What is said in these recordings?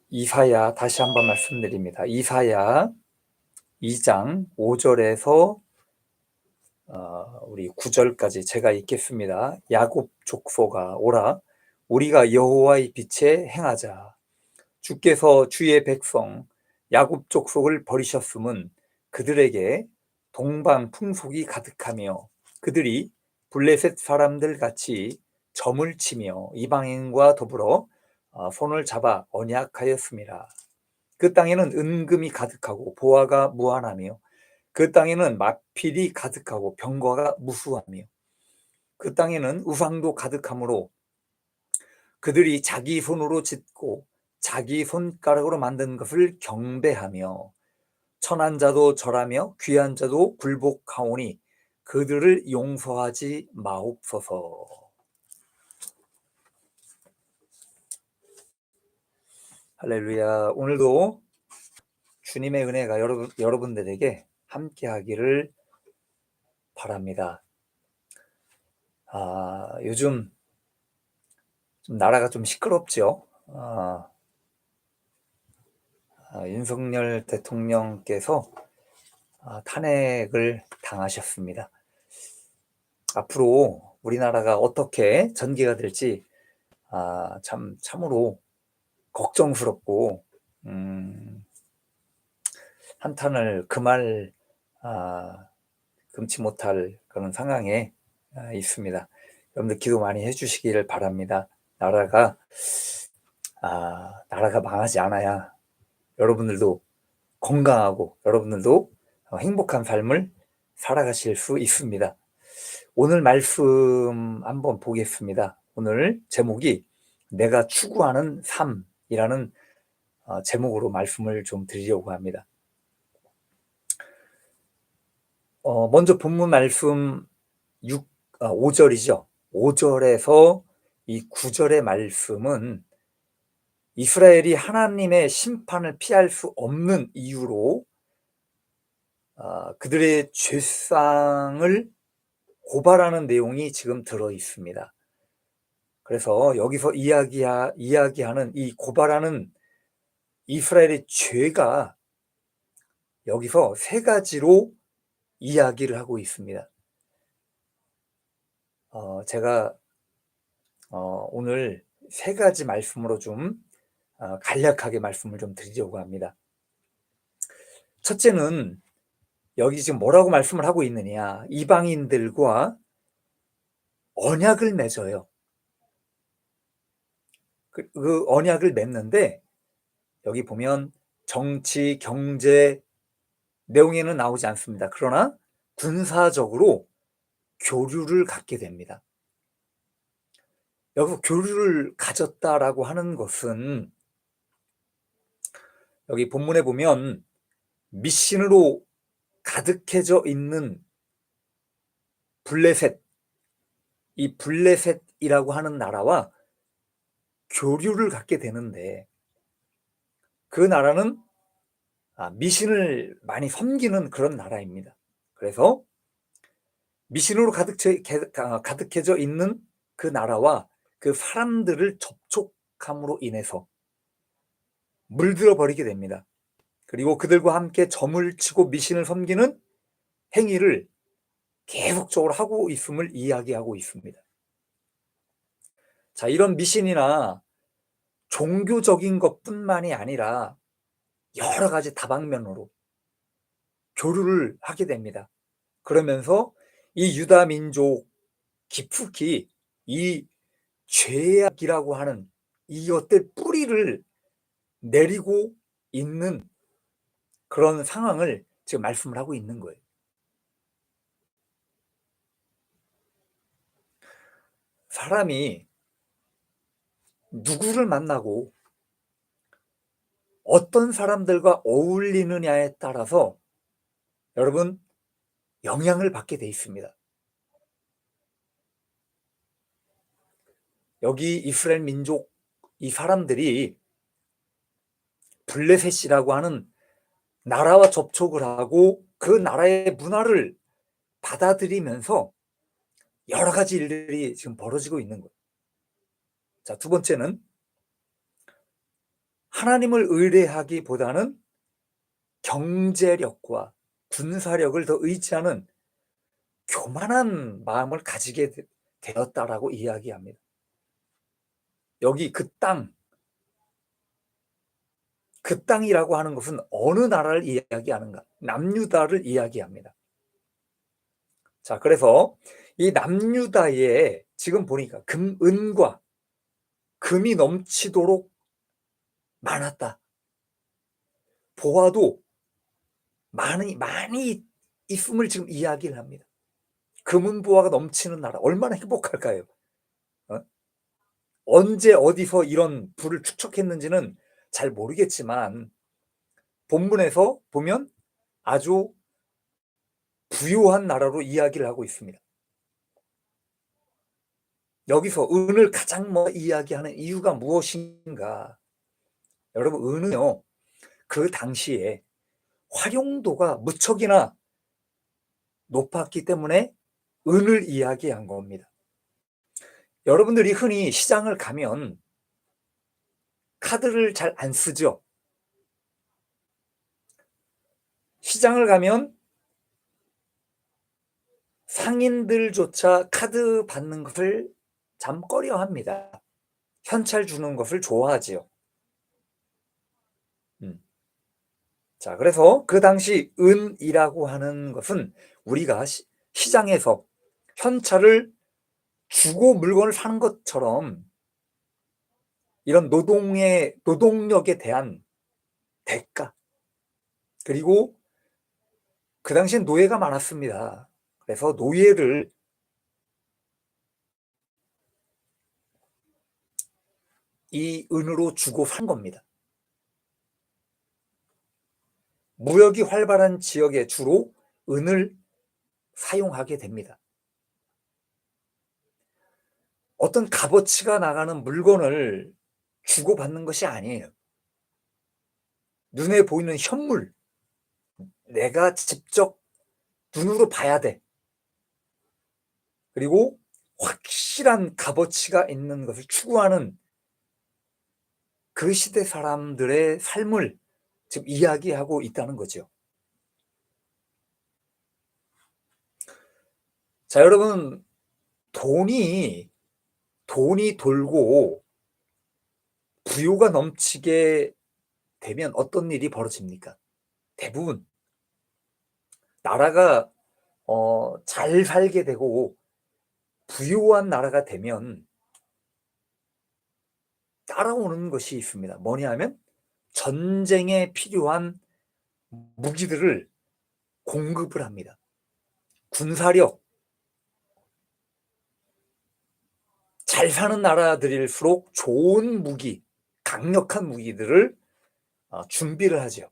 이사야 다시 한번 말씀드립니다. 이사야 2장 5절에서 우리 9절까지 제가 읽겠습니다. 야곱 족속아 오라 우리가 여호와의 빛에 행하자. 주께서 주의 백성 야곱 족속을 버리셨음은 그들에게 동방 풍속이 가득하며 그들이 블레셋 사람들 같이 점을 치며 이방인과 더불어 손을 잡아 언약하였습니다. 그 땅에는 은금이 가득하고 보화가 무한하며 그 땅에는 마필이 가득하고 병거가 무수하며 그 땅에는 우상도 가득하므로 그들이 자기 손으로 짓고 자기 손가락으로 만든 것을 경배하며 천한 자도 절하며 귀한 자도 굴복하오니 그들을 용서하지 마옵소서. 할렐루야. 오늘도 주님의 은혜가 여러분들에게 함께하기를 바랍니다. 요즘 좀 나라가 좀 시끄럽죠. 윤석열 대통령께서 탄핵을 당하셨습니다. 앞으로 우리나라가 어떻게 전개가 될지 참으로 걱정스럽고 한탄을 금치 못할 그런 상황에 있습니다. 여러분들 기도 많이 해주시기를 바랍니다. 나라가 망하지 않아야 여러분들도 건강하고 여러분들도 행복한 삶을 살아가실 수 있습니다. 오늘 말씀 한번 보겠습니다. 오늘 제목이 내가 추구하는 삶이라는 제목으로 말씀을 좀 드리려고 합니다. 먼저 본문 말씀 5절이죠. 5절에서 이 9절의 말씀은 이스라엘이 하나님의 심판을 피할 수 없는 이유로 그들의 죄상을 고발하는 내용이 지금 들어 있습니다. 그래서 여기서 이야기하는 이 고발하는 이스라엘의 죄가 여기서 세 가지로 이야기를 하고 있습니다. 제가 오늘 세 가지 말씀으로 좀 간략하게 말씀을 좀 드리려고 합니다. 첫째는 여기 지금 뭐라고 말씀을 하고 있느냐, 이방인들과 언약을 맺어요. 그 언약을 맺는데 여기 보면 정치, 경제 내용에는 나오지 않습니다. 그러나 군사적으로 교류를 갖게 됩니다. 여기서 교류를 가졌다라고 하는 것은 여기 본문에 보면 미신으로 가득해져 있는 블레셋, 이 블레셋이라고 하는 나라와 교류를 갖게 되는데 그 나라는 미신을 많이 섬기는 그런 나라입니다. 그래서 미신으로 가득해져 있는 그 나라와 그 사람들을 접촉함으로 인해서 물들어 버리게 됩니다. 그리고 그들과 함께 점을 치고 미신을 섬기는 행위를 계속적으로 하고 있음을 이야기하고 있습니다. 자, 이런 미신이나 종교적인 것뿐만이 아니라 여러 가지 다방면으로 교류를 하게 됩니다. 그러면서 이 유다 민족 깊숙이 이 죄악이라고 하는 이것들 뿌리를 내리고 있는 그런 상황을 지금 말씀을 하고 있는 거예요. 사람이 누구를 만나고 어떤 사람들과 어울리느냐에 따라서 여러분 영향을 받게 돼 있습니다. 여기 이스라엘 민족 이 사람들이 블레셋이라고 하는 나라와 접촉을 하고 그 나라의 문화를 받아들이면서 여러 가지 일들이 지금 벌어지고 있는 거예요. 자, 두 번째는 하나님을 의뢰하기보다는 경제력과 군사력을 더 의지하는 교만한 마음을 가지게 되었다라고 이야기합니다. 여기 그 땅이라고 하는 것은 어느 나라를 이야기하는가? 남유다를 이야기합니다. 자, 그래서 이 남유다에 지금 보니까 은과 금이 넘치도록 많았다. 보화도 많이 있음을 지금 이야기를 합니다. 금은 보화가 넘치는 나라, 얼마나 행복할까요? 언제 어디서 이런 부를 축적했는지는 잘 모르겠지만 본문에서 보면 아주 부유한 나라로 이야기를 하고 있습니다. 여기서 은을 가장 이야기하는 이유가 무엇인가? 여러분, 은은요, 그 당시에 활용도가 무척이나 높았기 때문에 은을 이야기한 겁니다. 여러분들이 흔히 시장을 가면 카드를 잘 안 쓰죠? 시장을 가면 상인들조차 카드 받는 것을 참 꺼려합니다. 현찰 주는 것을 좋아하지요. 자, 그래서 그 당시 은이라고 하는 것은 우리가 시장에서 현찰을 주고 물건을 사는 것처럼 이런 노동력에 대한 대가, 그리고 그 당시엔 노예가 많았습니다. 그래서 노예를 이 은으로 주고 산 겁니다. 무역이 활발한 지역에 주로 은을 사용하게 됩니다. 어떤 값어치가 나가는 물건을 주고받는 것이 아니에요. 눈에 보이는 현물, 내가 직접 눈으로 봐야 돼. 그리고 확실한 값어치가 있는 것을 추구하는 그 시대 사람들의 삶을 지금 이야기하고 있다는 거죠. 자, 여러분, 돈이 돌고 부요가 넘치게 되면 어떤 일이 벌어집니까? 대부분 나라가 잘 살게 되고 부유한 나라가 되면 따라오는 것이 있습니다. 뭐냐 하면 전쟁에 필요한 무기들을 공급을 합니다. 군사력, 잘 사는 나라들일수록 좋은 무기, 강력한 무기들을 준비를 하죠.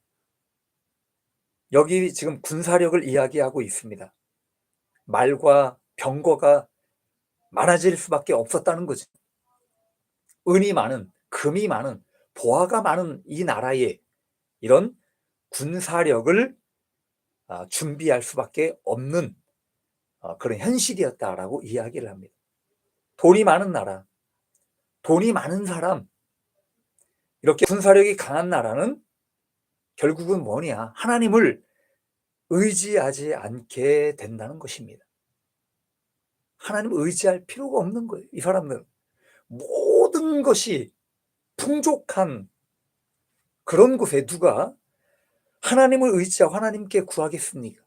여기 지금 군사력을 이야기하고 있습니다. 말과 병거가 많아질 수밖에 없었다는 거죠. 은이 많은, 금이 많은, 보화가 많은 이 나라에 이런 군사력을 준비할 수밖에 없는 그런 현실이었다라고 이야기를 합니다. 돈이 많은 나라, 돈이 많은 사람, 이렇게 군사력이 강한 나라는 결국은 뭐냐? 하나님을 의지하지 않게 된다는 것입니다. 하나님을 의지할 필요가 없는 거예요. 이 사람들은 모든 것이 풍족한 그런 곳에 누가 하나님을 의지하고 하나님께 구하겠습니까?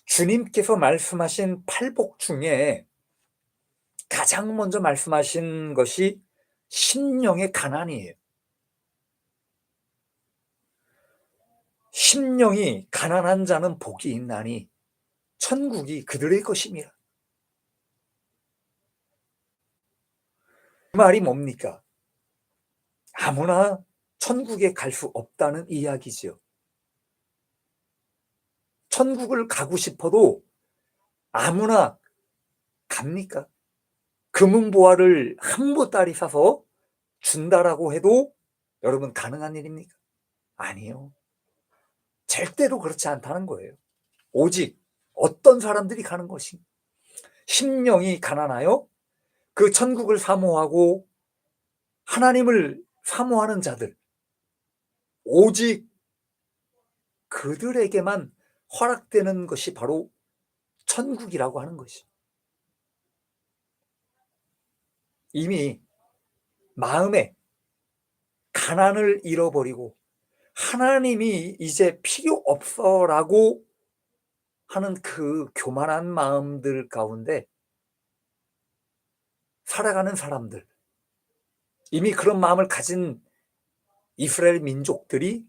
주님께서 말씀하신 팔복 중에 가장 먼저 말씀하신 것이 심령의 가난이에요. 심령이 가난한 자는 복이 있나니 천국이 그들의 것입니다. 그 말이 뭡니까? 아무나 천국에 갈 수 없다는 이야기지요. 천국을 가고 싶어도 아무나 갑니까? 금은보화를 한 보따리 사서 준다라고 해도 여러분 가능한 일입니까? 아니요. 절대로 그렇지 않다는 거예요. 오직 어떤 사람들이 가는 것이 심령이 가난하여 그 천국을 사모하고 하나님을 사모하는 자들, 오직 그들에게만 허락되는 것이 바로 천국이라고 하는 것이. 이미 마음에 가난을 잃어버리고 하나님이 이제 필요 없어라고 하는 그 교만한 마음들 가운데 살아가는 사람들, 이미 그런 마음을 가진 이스라엘 민족들이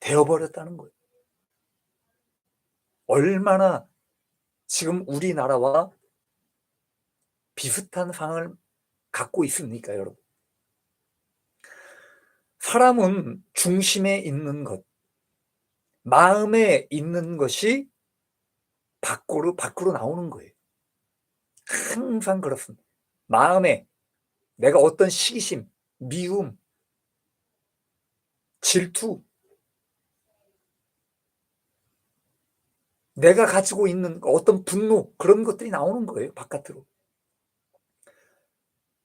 되어버렸다는 거예요. 얼마나 지금 우리나라와 비슷한 상황을 갖고 있습니까, 여러분? 사람은 중심에 있는 것, 마음에 있는 것이 밖으로 나오는 거예요. 항상 그렇습니다. 마음에 내가 어떤 시기심, 미움, 질투, 내가 가지고 있는 어떤 분노, 그런 것들이 나오는 거예요, 바깥으로.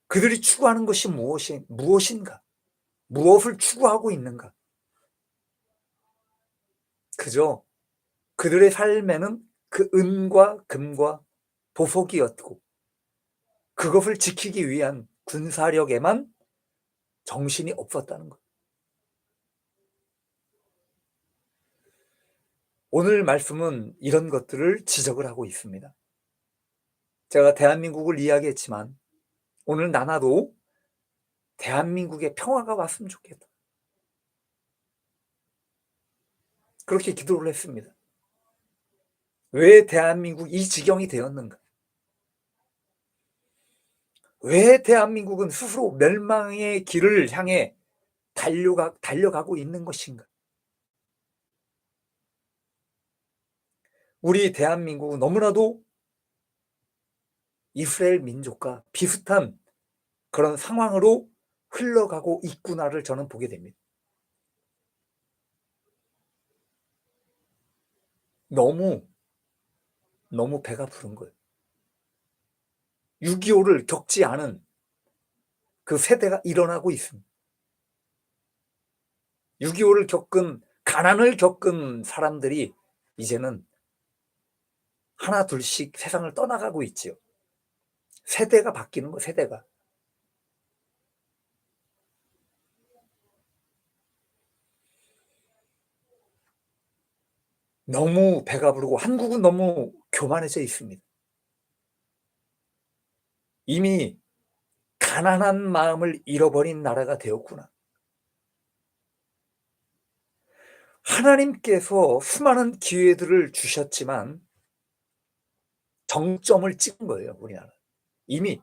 그들이 추구하는 것이 무엇인가? 무엇을 추구하고 있는가? 그저 그들의 삶에는 그 은과 금과 보석이었고 그것을 지키기 위한 군사력에만 정신이 없었다는 것. 오늘 말씀은 이런 것들을 지적을 하고 있습니다. 제가 대한민국을 이야기했지만 오늘 나나도 대한민국에 평화가 왔으면 좋겠다. 그렇게 기도를 했습니다. 왜 대한민국이 이 지경이 되었는가? 왜 대한민국은 스스로 멸망의 길을 향해 달려가고 있는 것인가? 우리 대한민국은 너무나도 이스라엘 민족과 비슷한 그런 상황으로 흘러가고 있구나를 저는 보게 됩니다. 너무 배가 부른 거예요. 6.25를 겪지 않은 그 세대가 일어나고 있습니다. 6.25를 겪은, 가난을 겪은 사람들이 이제는 하나 둘씩 세상을 떠나가고 있지요. 세대가 바뀌는 거예요, 세대가. 너무 배가 부르고 한국은 너무 교만해져 있습니다. 이미 가난한 마음을 잃어버린 나라가 되었구나. 하나님께서 수많은 기회들을 주셨지만 정점을 찍은 거예요, 우리나라. 이미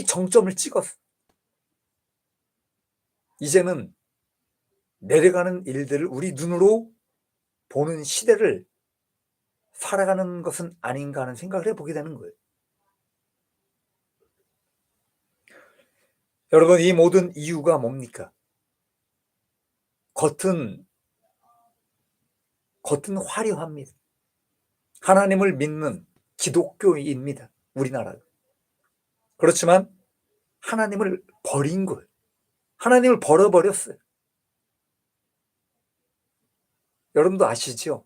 정점을 찍었어. 이제는 내려가는 일들을 우리 눈으로 보는 시대를 살아가는 것은 아닌가 하는 생각을 해보게 되는 거예요. 여러분, 이 모든 이유가 뭡니까? 겉은 화려합니다. 하나님을 믿는 기독교인입니다, 우리나라가. 그렇지만 하나님을 버린 거예요. 하나님을 버려버렸어요. 여러분도 아시죠?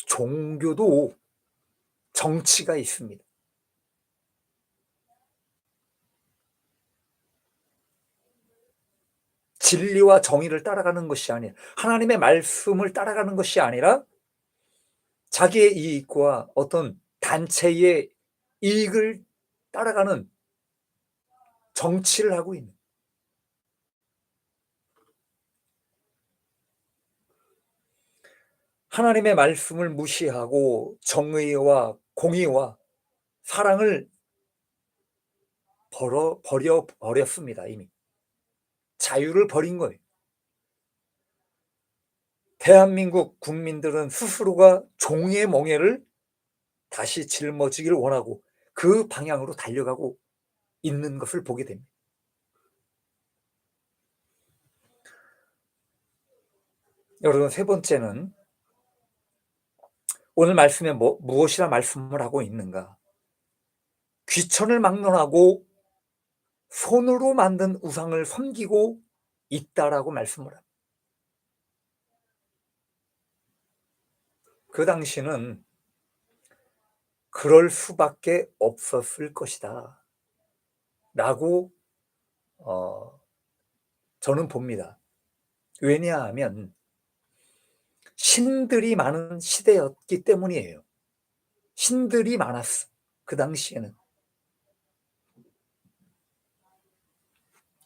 종교도 정치가 있습니다. 진리와 정의를 따라가는 것이 아니라, 하나님의 말씀을 따라가는 것이 아니라 자기의 이익과 어떤 단체의 이익을 따라가는 정치를 하고 있는, 하나님의 말씀을 무시하고 정의와 공의와 사랑을 버렸습니다. 이미 자유를 버린 거예요. 대한민국 국민들은 스스로가 종의 멍에를 다시 짊어지기를 원하고 그 방향으로 달려가고 있는 것을 보게 됩니다. 여러분, 세 번째는 오늘 말씀에 무엇이라 말씀을 하고 있는가? 귀천을 막론하고 손으로 만든 우상을 섬기고 있다라고 말씀을 합니다. 그 당시는 그럴 수밖에 없었을 것이다 라고 저는 봅니다. 왜냐하면 신들이 많은 시대였기 때문이에요. 신들이 많았어. 그 당시에는.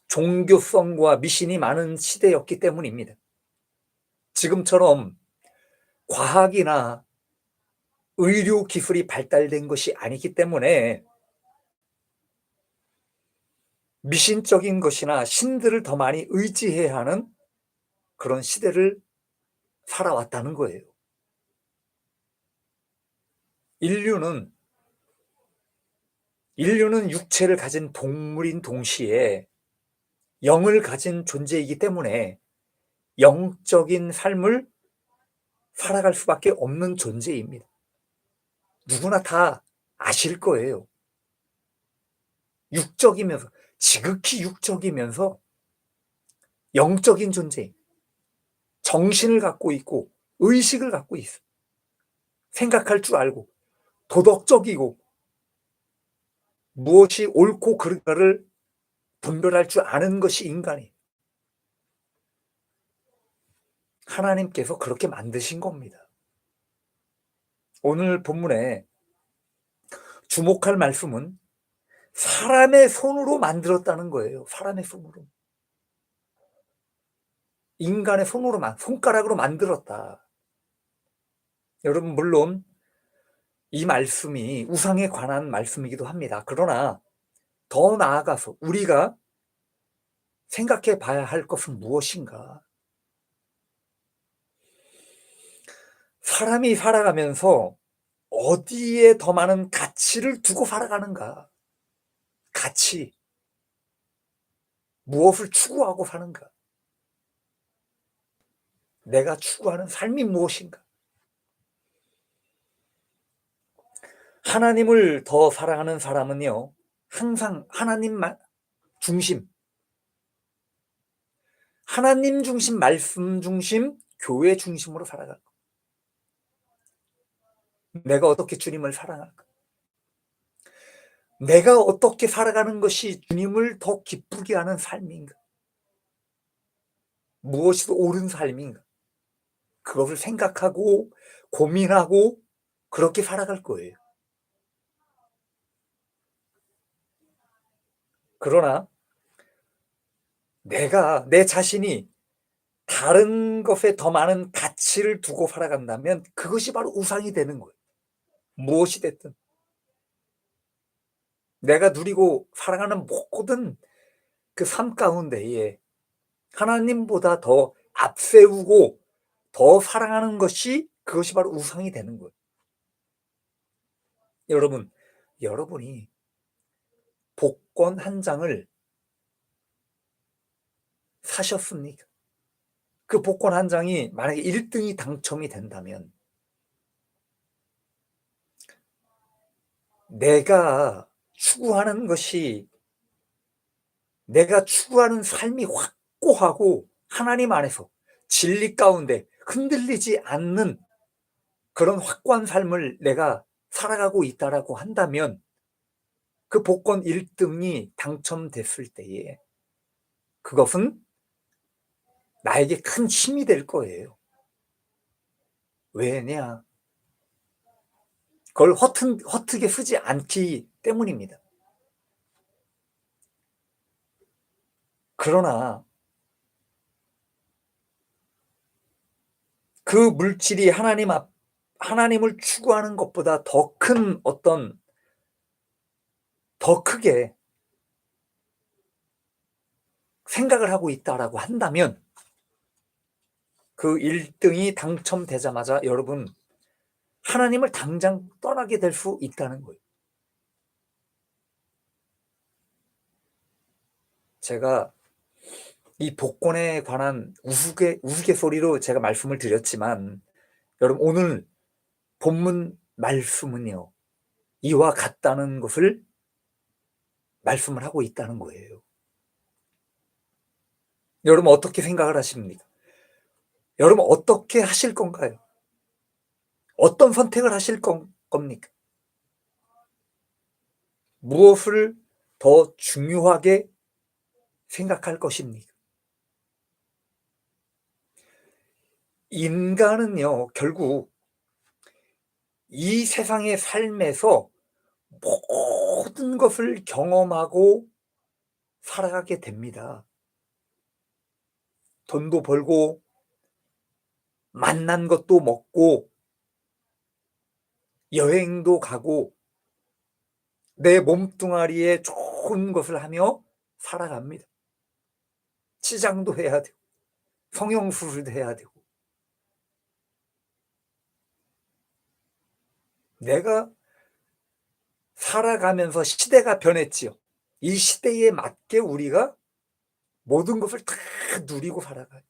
종교성과 미신이 많은 시대였기 때문입니다. 지금처럼 과학이나 의료 기술이 발달된 것이 아니기 때문에 미신적인 것이나 신들을 더 많이 의지해야 하는 그런 시대를 살아왔다는 거예요. 인류는 육체를 가진 동물인 동시에 영을 가진 존재이기 때문에 영적인 삶을 살아갈 수밖에 없는 존재입니다. 누구나 다 아실 거예요. 육적이면서, 지극히 육적이면서 영적인 존재, 정신을 갖고 있고 의식을 갖고 있어. 생각할 줄 알고 도덕적이고 무엇이 옳고 그른가를 분별할 줄 아는 것이 인간이에요. 하나님께서 그렇게 만드신 겁니다. 오늘 본문에 주목할 말씀은 사람의 손으로 만들었다는 거예요. 사람의 손으로. 인간의 손가락으로 만들었다. 여러분, 물론 이 말씀이 우상에 관한 말씀이기도 합니다. 그러나 더 나아가서 우리가 생각해 봐야 할 것은 무엇인가? 사람이 살아가면서 어디에 더 많은 가치를 두고 살아가는가? 가치. 무엇을 추구하고 사는가? 내가 추구하는 삶이 무엇인가? 하나님을 더 사랑하는 사람은요, 항상 하나님만 중심, 하나님 중심, 말씀 중심, 교회 중심으로 살아갈 거. 내가 어떻게 주님을 사랑할까? 내가 어떻게 살아가는 것이 주님을 더 기쁘게 하는 삶인가? 무엇이 옳은 삶인가? 그것을 생각하고 고민하고 그렇게 살아갈 거예요. 그러나 내 자신이 다른 것에 더 많은 가치를 두고 살아간다면 그것이 바로 우상이 되는 거예요. 무엇이 됐든. 내가 누리고 살아가는 모든 그 삶 가운데에 하나님보다 더 앞세우고 더 사랑하는 것이 그것이 바로 우상이 되는 거예요. 여러분이 복권 한 장을 사셨습니까? 그 복권 한 장이 만약에 1등이 당첨이 된다면 내가 추구하는 것이 내가 추구하는 삶이 확고하고 하나님 안에서 진리 가운데 흔들리지 않는 그런 확고한 삶을 내가 살아가고 있다라고 한다면 그 복권 1등이 당첨됐을 때에 그것은 나에게 큰 힘이 될 거예요. 왜냐? 그걸 허투게 쓰지 않기 때문입니다. 그러나 그 물질이 하나님을 추구하는 것보다 더 크게 생각을 하고 있다라고 한다면 그 1등이 당첨되자마자 여러분 하나님을 당장 떠나게 될 수 있다는 거예요. 제가 이 복권에 관한 우스갯소리로 제가 말씀을 드렸지만 여러분 오늘 본문 말씀은요 이와 같다는 것을 말씀을 하고 있다는 거예요. 여러분 어떻게 생각을 하십니까? 여러분 어떻게 하실 건가요? 어떤 선택을 하실 겁니까? 무엇을 더 중요하게 생각할 것입니까? 인간은요, 결국 이 세상의 삶에서 모든 것을 경험하고 살아가게 됩니다. 돈도 벌고, 만난 것도 먹고, 여행도 가고, 내 몸뚱아리에 좋은 것을 하며 살아갑니다. 치장도 해야 되고, 성형수술도 해야 되고. 내가 살아가면서 시대가 변했지요. 이 시대에 맞게 우리가 모든 것을 다 누리고 살아가요.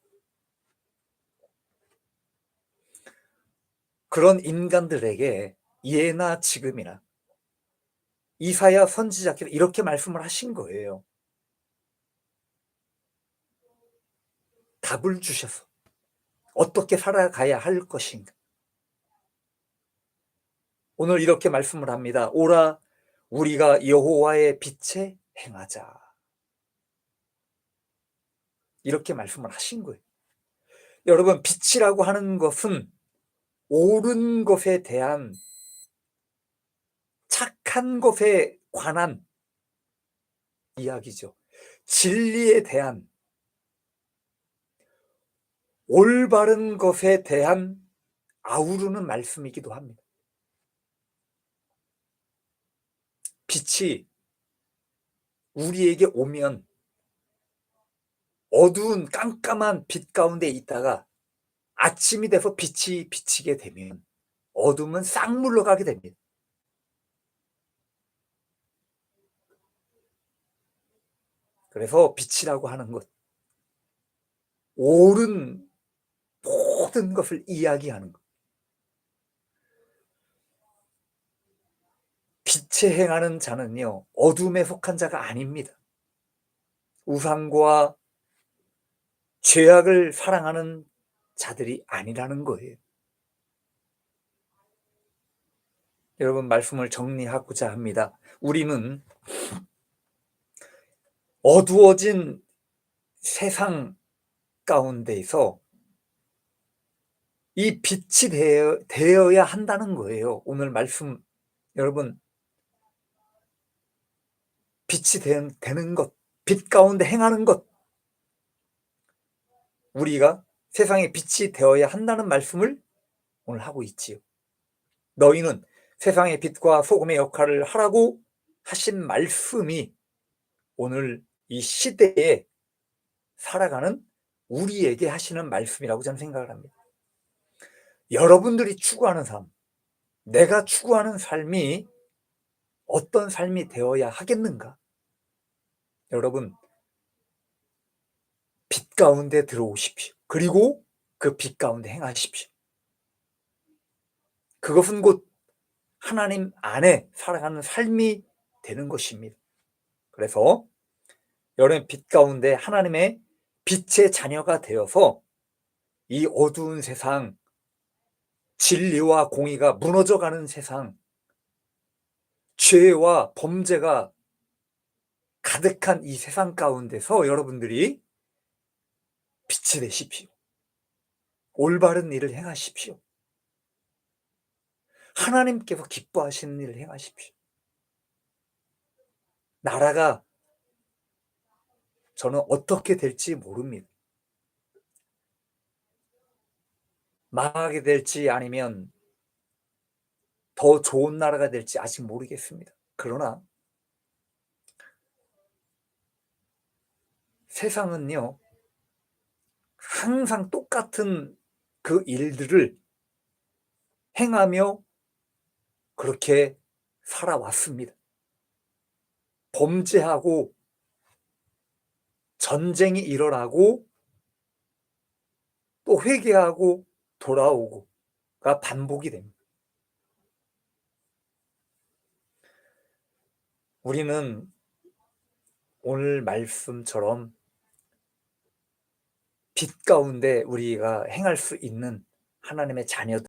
그런 인간들에게 예나 지금이나 이사야 선지자께서 이렇게 말씀을 하신 거예요. 답을 주셔서 어떻게 살아가야 할 것인가. 오늘 이렇게 말씀을 합니다. 오라 우리가 여호와의 빛에 행하자. 이렇게 말씀을 하신 거예요. 여러분 빛이라고 하는 것은 옳은 것에 대한 착한 것에 관한 이야기죠. 진리에 대한 올바른 것에 대한 아우르는 말씀이기도 합니다. 빛이 우리에게 오면 어두운 깜깜한 빛 가운데 있다가 아침이 돼서 빛이 비치게 되면 어둠은 싹 물러가게 됩니다. 그래서 빛이라고 하는 것, 옳은 모든 것을 이야기하는 것. 빛에 행하는 자는요, 어둠에 속한 자가 아닙니다. 우상과 죄악을 사랑하는 자들이 아니라는 거예요. 여러분 말씀을 정리하고자 합니다. 우리는 어두워진 세상 가운데에서 이 빛이 되어야 한다는 거예요. 오늘 말씀 여러분 빛이 되는 것, 빛 가운데 행하는 것, 우리가 세상에 빛이 되어야 한다는 말씀을 오늘 하고 있지요. 너희는 세상의 빛과 소금의 역할을 하라고 하신 말씀이 오늘 이 시대에 살아가는 우리에게 하시는 말씀이라고 저는 생각을 합니다. 여러분들이 추구하는 삶, 내가 추구하는 삶이 어떤 삶이 되어야 하겠는가? 여러분, 빛 가운데 들어오십시오. 그리고 그 빛 가운데 행하십시오. 그것은 곧 하나님 안에 살아가는 삶이 되는 것입니다. 그래서 여러분 빛 가운데 하나님의 빛의 자녀가 되어서 이 어두운 세상, 진리와 공의가 무너져가는 세상, 죄와 범죄가 가득한 이 세상 가운데서 여러분들이 빛이 되십시오. 올바른 일을 행하십시오. 하나님께서 기뻐하시는 일을 행하십시오. 나라가 저는 어떻게 될지 모릅니다. 망하게 될지 아니면 더 좋은 나라가 될지 아직 모르겠습니다. 그러나 세상은요, 항상 똑같은 그 일들을 행하며 그렇게 살아왔습니다. 범죄하고 전쟁이 일어나고 또 회개하고 돌아오고가 반복이 됩니다. 우리는 오늘 말씀처럼 빛 가운데 우리가 행할 수 있는 하나님의 자녀들